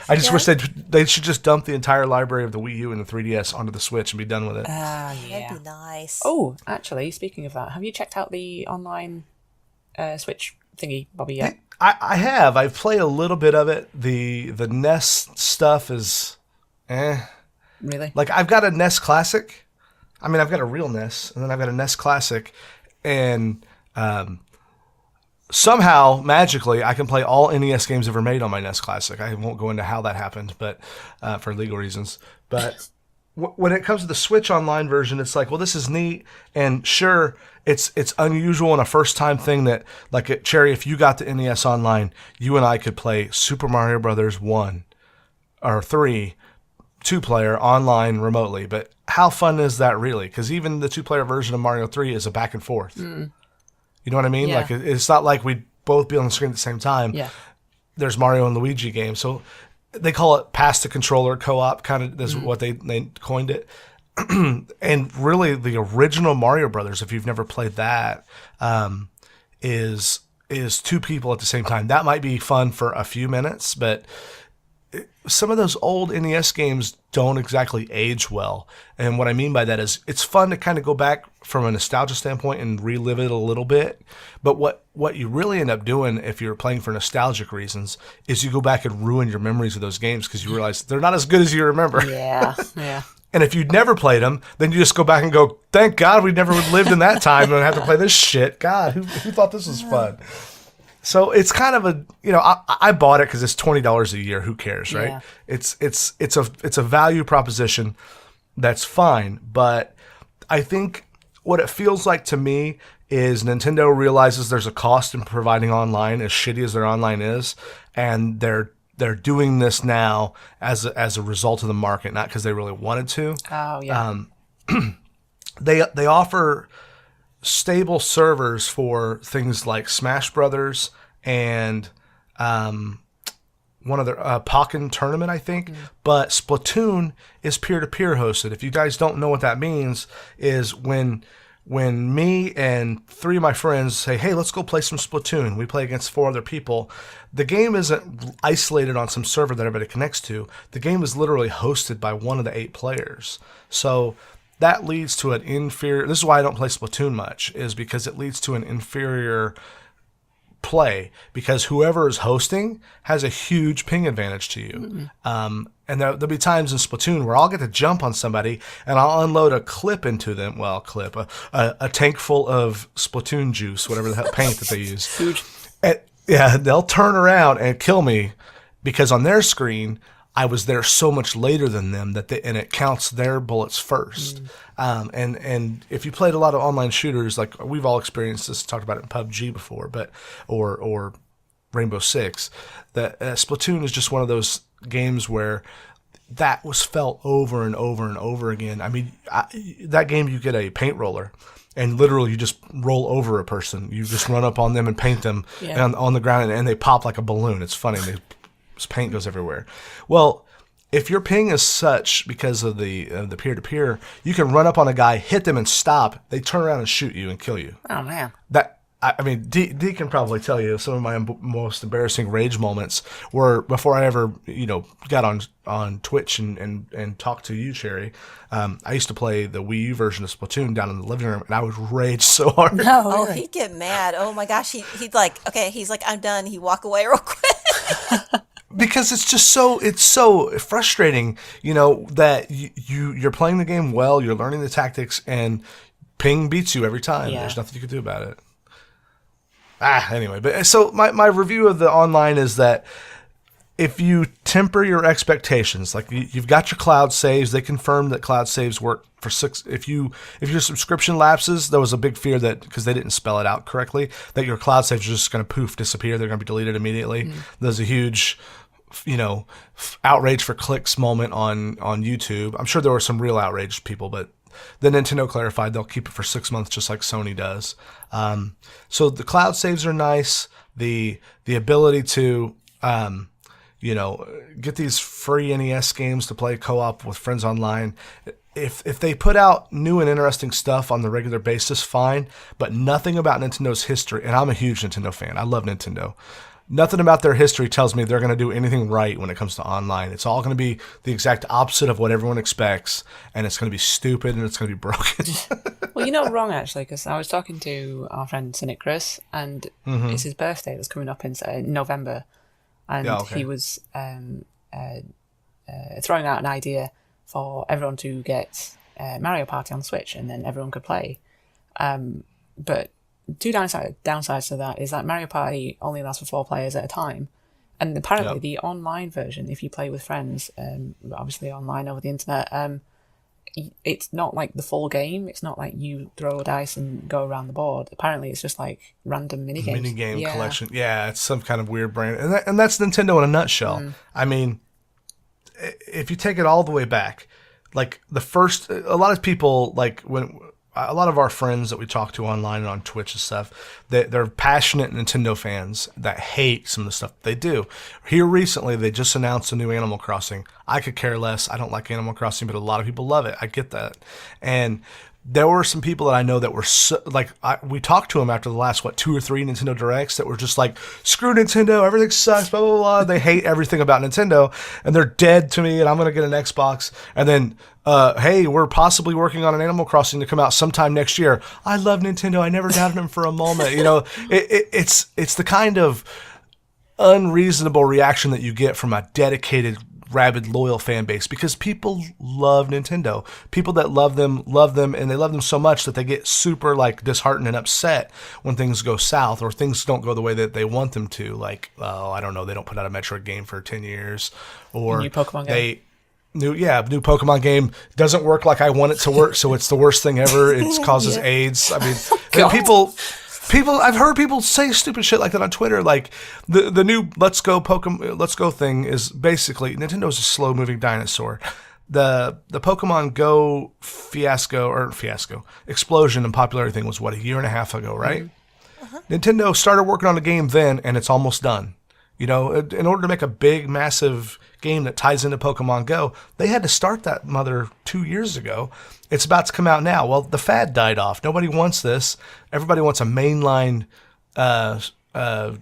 I just wish they should just dump the entire library of the Wii U and the 3DS onto the Switch and be done with it. Yeah. That'd be nice. Oh, actually, speaking of that, have you checked out the online Switch thingy, Bobby, yet? I have. I've played a little bit of it. The NES stuff is Really? Like, I've got a NES Classic. I mean, I've got a real NES, and then I've got a NES Classic, and somehow, magically, I can play all NES games ever made on my NES Classic. I won't go into how that happened, but for legal reasons. But when it comes to the Switch Online version, it's like, well, this is neat, and sure, it's unusual and a first-time thing that, like, Cherry, if you got the NES Online, you and I could play Super Mario Brothers 1 or 3 two-player online remotely. But how fun is that really? Because even the two-player version of Mario 3 is a back and forth. You know what I mean? Yeah. Like, it's not like we'd both be on the screen at the same time. Yeah. There's Mario and Luigi games. So they call it pass the controller co-op, kind of is what they coined it. And really, the original Mario Brothers, if you've never played that, is two people at the same time. That might be fun for a few minutes, but some of those old NES games don't exactly age well. And what I mean by that is it's fun to kind of go back from a nostalgia standpoint and relive it a little bit. But what you really end up doing if you're playing for nostalgic reasons is you go back and ruin your memories of those games because you realize they're not as good as you remember. Yeah. And if you'd never played them, then you just go back and go, thank God we never lived in that time and have to play this shit. God, who thought this was fun? So it's kind of a, I bought it because it's $20 a year. Who cares, right? Yeah. It's a value proposition that's fine. But I think what it feels like to me is Nintendo realizes there's a cost in providing online, as shitty as their online is, and they're doing this now as a result of the market, not because they really wanted to. Oh yeah. They offer stable servers for things like Smash Brothers and one other Pokken Tournament, I think. But Splatoon is peer-to-peer hosted. If you guys don't know what that means, is when me and 3 of my friends say, hey, let's go play some Splatoon, we play against 4 other people, the game isn't isolated on some server that everybody connects to. The game is literally hosted by one of the 8 players. So that leads to an inferior... This is why I don't play Splatoon much, is because it leads to an inferior play, because whoever is hosting has a huge ping advantage to you. And there'll be times in Splatoon where I'll get to jump on somebody and I'll unload a clip into them. Well, a tank full of Splatoon juice, whatever the hell paint that they use. Huge. And, yeah, they'll turn around and kill me because on their screen I was there so much later than them and it counts their bullets first. And if you played a lot of online shooters, like we've all experienced this, talked about it in PUBG before, or Rainbow Six, that Splatoon is just one of those games where that was felt over and over and over again. I mean, that game you get a paint roller, and literally you just roll over a person. You just run up on them and paint them on the ground, and they pop like a balloon. It's funny. Paint goes everywhere. Well, if your ping is such because of the peer-to-peer, you can run up on a guy, hit them, and stop. They turn around and shoot you and kill you. Oh, man. I mean, D can probably tell you some of my most embarrassing rage moments were before I ever, got on Twitch and talked to you, Cherry. I used to play the Wii U version of Splatoon down in the living room, and I would rage so hard. No, oh, he'd get mad. Oh my gosh, he'd like, okay, he's like, I'm done. He'd walk away real quick. Because it's just so frustrating, that you're playing the game well, you're learning the tactics, and ping beats you every time. Yeah. There's nothing you can do about it. Anyway, but so my review of the online is that if you temper your expectations, like you've got your cloud saves, they confirmed that cloud saves work for 6. If your subscription lapses, there was a big fear that because they didn't spell it out correctly, that your cloud saves are just going to disappear. They're going to be deleted immediately. There's a huge, outrage for clicks moment on YouTube. I'm sure there were some real outraged people, but the Nintendo clarified they'll keep it for 6 months, just like Sony does. So the cloud saves are nice. The ability to get these free NES games to play co-op with friends online. If they put out new and interesting stuff on the regular basis, fine. But nothing about Nintendo's history, and I'm a huge Nintendo fan. I love Nintendo. Nothing about their history tells me they're going to do anything right when it comes to online. It's all going to be the exact opposite of what everyone expects, and it's going to be stupid and it's going to be broken. Well, you're not wrong, actually, because I was talking to our friend Cynic Chris, and it's his birthday that's coming up in November, and he was throwing out an idea for everyone to get Mario Party on the Switch, and then everyone could play. But two downsides to that is that Mario Party only allows for 4 players at a time. And apparently the online version, if you play with friends, obviously online over the internet, it's not like the full game. It's not like you throw a dice and go around the board. Apparently it's just like random minigames. Minigame collection. Yeah, it's some kind of weird brand. And that's Nintendo in a nutshell. I mean, if you take it all the way back, like a lot of people, like a lot of our friends that we talk to online and on Twitch and stuff, they're passionate Nintendo fans that hate some of the stuff they do. Here recently, they just announced a new Animal Crossing. I could care less. I don't like Animal Crossing, but a lot of people love it. I get that. And there were some people that I know that were we talked to them after the last 2 or 3 Nintendo Directs that were just like, screw Nintendo, everything sucks, blah blah blah. They hate everything about Nintendo, and they're dead to me. And I'm gonna get an Xbox. And then, hey, we're possibly working on an Animal Crossing to come out sometime next year. I love Nintendo. I never doubted them for a moment. It's the kind of unreasonable reaction that you get from a dedicated rabid, loyal fan base because people love Nintendo. People that love them, and they love them so much that they get super like disheartened and upset when things go south or things don't go the way that they want them to. Like, oh, I don't know, they don't put out a Metroid game for 10 years, or new Pokemon game. New Pokemon game doesn't work like I want it to work, so it's the worst thing ever. It causes AIDS. I mean, people. I've heard people say stupid shit like that on Twitter. Like the new Let's Go thing is basically Nintendo's a slow moving dinosaur. The Pokemon Go explosion and popularity thing was what, a year and a half ago, right? Mm-hmm. Uh-huh. Nintendo started working on the game then, and it's almost done. You know, in order to make a big, massive game that ties into Pokemon Go, they had to start that mother 2 years ago. It's about to come out now. Well, the fad died off. Nobody wants this. Everybody wants a mainline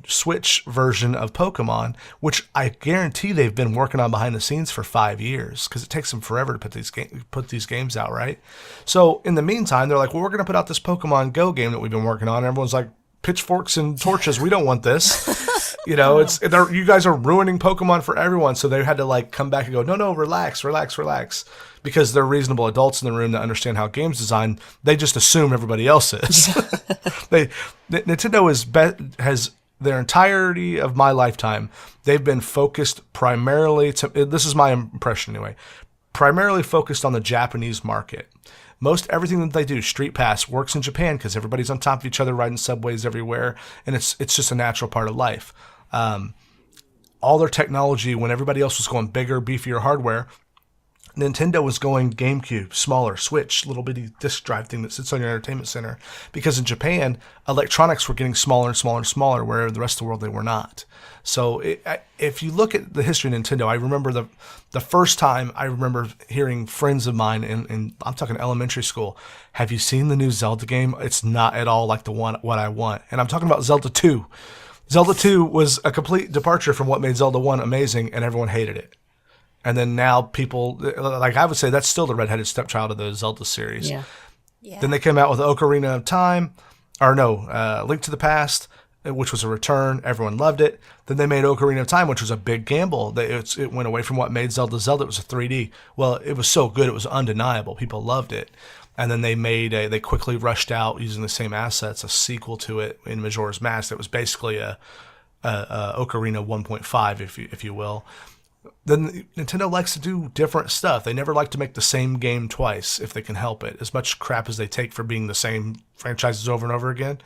Switch version of Pokemon, which I guarantee they've been working on behind the scenes for 5 years because it takes them forever to put these games out, right? So in the meantime, they're like, well, we're going to put out this Pokemon Go game that we've been working on. And everyone's like, pitchforks and torches. We don't want this. You know, you guys are ruining Pokemon for everyone. So they had to like come back and go, no, relax. Because they're reasonable adults in the room that understand how games design. They just assume everybody else is. Nintendo has their entirety of my lifetime. They've been focused primarily this is my impression anyway, primarily focused on the Japanese market. Most everything that they do, Street Pass, works in Japan because everybody's on top of each other riding subways everywhere, and it's just a natural part of life. All their technology, when everybody else was going bigger, beefier hardware, Nintendo was going GameCube, smaller, Switch, little bitty disc drive thing that sits on your entertainment center. Because in Japan, electronics were getting smaller and smaller and smaller, where the rest of the world they were not. So if you look at the history of Nintendo, I remember the first time I remember hearing friends of mine, in I'm talking elementary school, have you seen the new Zelda game? It's not at all like what I want. And I'm talking about Zelda 2. Zelda 2 was a complete departure from what made Zelda 1 amazing, and everyone hated it. And then now people, like I would say, that's still the redheaded stepchild of the Zelda series. Yeah. Then they came out with Ocarina of Time, Link to the Past, which was a return. Everyone loved it. Then they made Ocarina of Time, which was a big gamble. It went away from what made Zelda Zelda. It was a 3D. Well, it was so good. It was undeniable. People loved it. And then they quickly rushed out using the same assets, a sequel to it in Majora's Mask. That was basically a Ocarina 1.5, if you will. Then Nintendo likes to do different stuff. They never like to make the same game twice if they can help it. As much crap as they take for being the same franchises over and over again,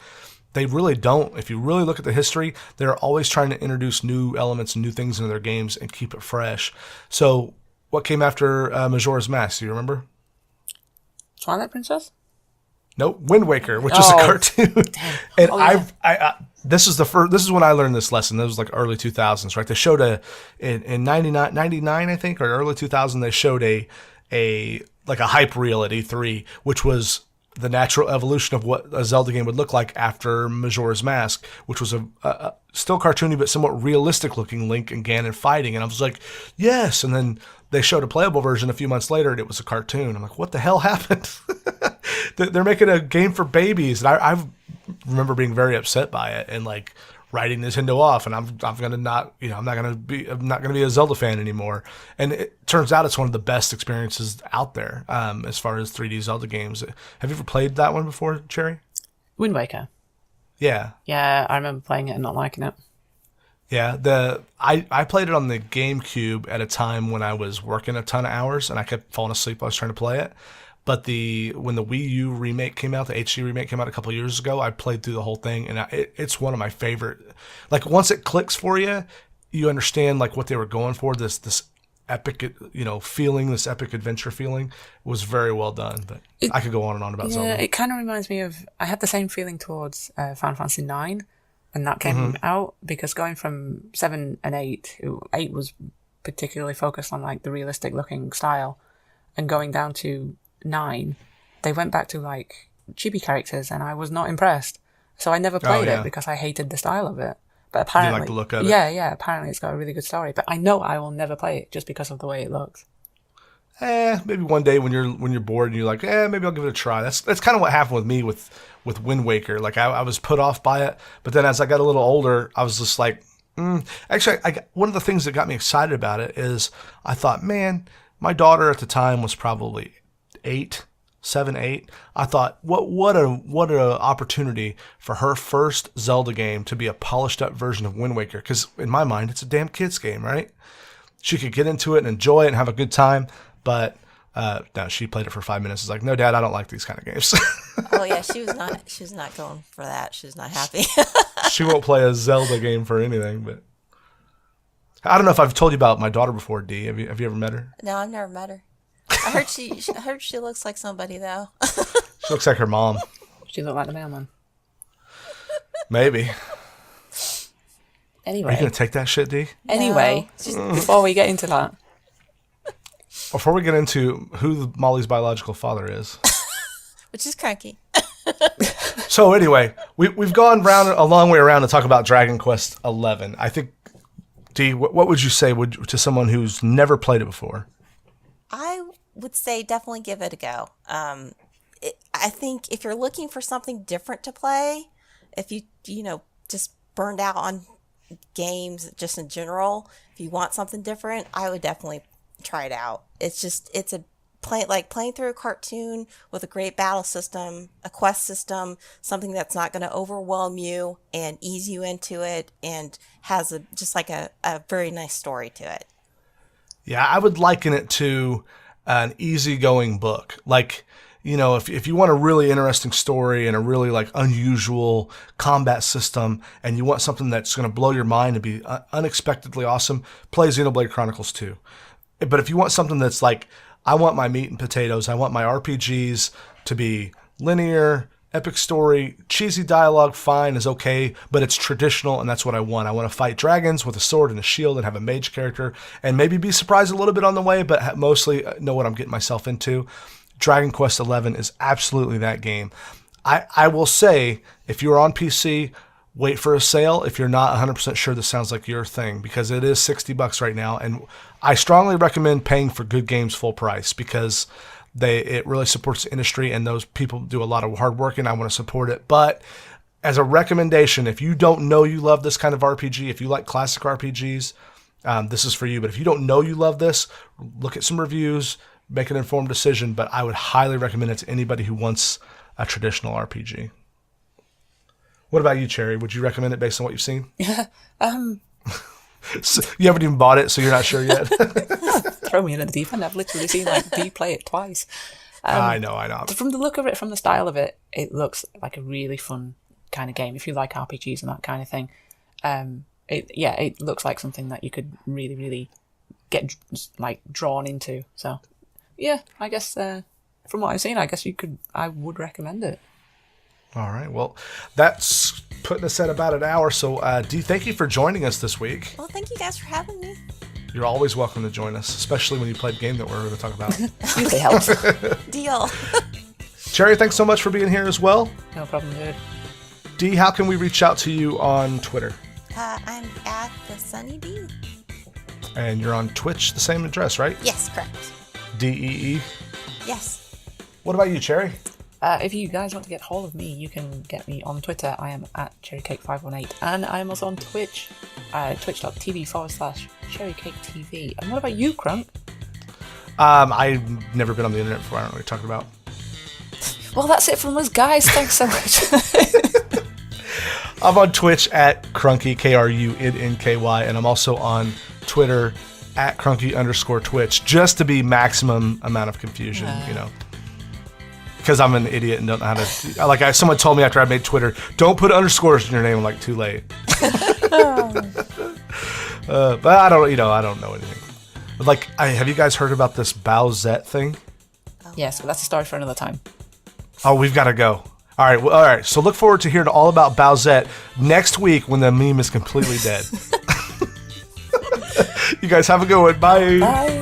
they really don't. If you really look at the history, they're always trying to introduce new elements and new things into their games and keep it fresh. So what came after Majora's Mask? Do you remember? Twilight Princess? Nope, Wind Waker, which is a cartoon. And this is when I learned this lesson. This was like early 2000s, right? They showed in 99, I think, or early 2000, they showed a hype reel at E3, which was the natural evolution of what a Zelda game would look like after Majora's Mask, which was a still cartoony but somewhat realistic looking Link and Ganon fighting. And I was like, yes. And then they showed a playable version a few months later, and it was a cartoon. I'm like, what the hell happened? They're making a game for babies, and I remember being very upset by it and like writing Nintendo off. And I'm not gonna be a Zelda fan anymore. And it turns out it's one of the best experiences out there as far as 3D Zelda games. Have you ever played that one before, Cherry? Wind Waker. Yeah. Yeah, I remember playing it and not liking it. Yeah, I played it on the GameCube at a time when I was working a ton of hours and I kept falling asleep while I was trying to play it. But when the Wii U remake came out, the HD remake came out a couple years ago, I played through the whole thing, and it's one of my favorite. Like, once it clicks for you, you understand like what they were going for. This epic, feeling, this epic adventure feeling was very well done. But I could go on and on about Zelda. Yeah, it kind of reminds me of. I had the same feeling towards Final Fantasy IX when that came out, because going from 7 and 8 was particularly focused on like the realistic looking style, and going down to 9, they went back to like chibi characters, and I was not impressed. So I never played it because I hated the style of it. But apparently, you like the look of it. Yeah. Apparently, it's got a really good story. But I know I will never play it just because of the way it looks. Maybe one day when you're bored and you're like, maybe I'll give it a try. That's kind of what happened with me with Wind Waker. Like I was put off by it, but then as I got a little older, I was just like, Actually, one of the things that got me excited about it is I thought, man, my daughter at the time was probably 7, 8. I thought, what a opportunity for her first Zelda game to be a polished up version of Wind Waker. Because in my mind, it's a damn kid's game, right? She could get into it and enjoy it and have a good time. But no, she played it for 5 minutes. It's like, no, Dad, I don't like these kind of games. Oh yeah, she was not going for that. She was not happy. She won't play a Zelda game for anything. But I don't know if I've told you about my daughter before, Dee. Have you ever met her? No, I've never met her. I heard she looks like somebody though. She looks like her mom. She look like the mailman. Maybe. Anyway. Are you going to take that shit, Dee? Anyway, just before we get into that. Before we get into who Molly's biological father is. Which is Krunnky. So anyway, we've gone a long way around to talk about Dragon Quest XI. I think, Dee, what would you say to someone who's never played it before? I would say definitely give it a go. I think if you're looking for something different to play, if you just burned out on games just in general, if you want something different, I would definitely try it out. It's playing through a cartoon with a great battle system, a quest system, something that's not going to overwhelm you and ease you into it, and has a very nice story to it. Yeah, I would liken it to an easygoing book. Like, if you want a really interesting story and a really unusual combat system, and you want something that's going to blow your mind and be unexpectedly awesome, play Xenoblade Chronicles 2. But if you want something that's like, I want my meat and potatoes, I want my RPGs to be linear, epic story, cheesy dialogue, fine, is okay, but it's traditional, and that's what I want. I want to fight dragons with a sword and a shield and have a mage character, and maybe be surprised a little bit on the way, but mostly know what I'm getting myself into. Dragon Quest XI is absolutely that game. I will say, if you're on PC, wait for a sale if you're not 100% sure this sounds like your thing, because it is $60 right now, and I strongly recommend paying for good games full price, because it really supports the industry, and those people do a lot of hard work, and I want to support it. But as a recommendation, if you don't know you love this kind of RPG, if you like classic RPGs, this is for you. But if you don't know you love this, look at some reviews, make an informed decision. But I would highly recommend it to anybody who wants a traditional RPG. What about you, Cherry? Would you recommend it based on what you've seen? So you haven't even bought it, so you're not sure yet? Throw me in at the deep end. I've literally seen Dee play it twice. I know. From the look of it, from the style of it, it looks like a really fun kind of game. If you like RPGs and that kind of thing, it looks like something that you could really, really get drawn into. So, yeah, I guess from what I've seen, I would recommend it. All right. Well, that's putting us at about an hour. So, Dee, thank you for joining us this week. Well, thank you guys for having me. You're always welcome to join us, especially when you play the game that we're going to talk about. Usually helps. Deal. Cherry, thanks so much for being here as well. No problem, dude. Dee, how can we reach out to you on Twitter? I'm at the Sunny Bee. And you're on Twitch, the same address, right? Yes, correct. DEE? Yes. What about you, Cherry? If you guys want to get hold of me, you can get me on Twitter. I am at cherrycake518, and I am also on Twitch, twitch.tv/cherrycaketv. And what about you, Krunk? I've never been on the internet before. I don't know what you're talking about. Well, that's it from us, guys. Thanks so much. I'm on Twitch at Krunnky, KRUNNKY, and I'm also on Twitter at Krunnky_Twitch, just to be maximum amount of confusion, Because I'm an idiot and don't know how to. Someone told me after I made Twitter, don't put underscores in your name. I'm like, too late. But I don't know anything. But have you guys heard about this Bowsette thing? Yes, but that's a story for another time. Oh, we've got to go. All right. So look forward to hearing all about Bowsette next week when the meme is completely dead. You guys have a good one. Bye. Bye.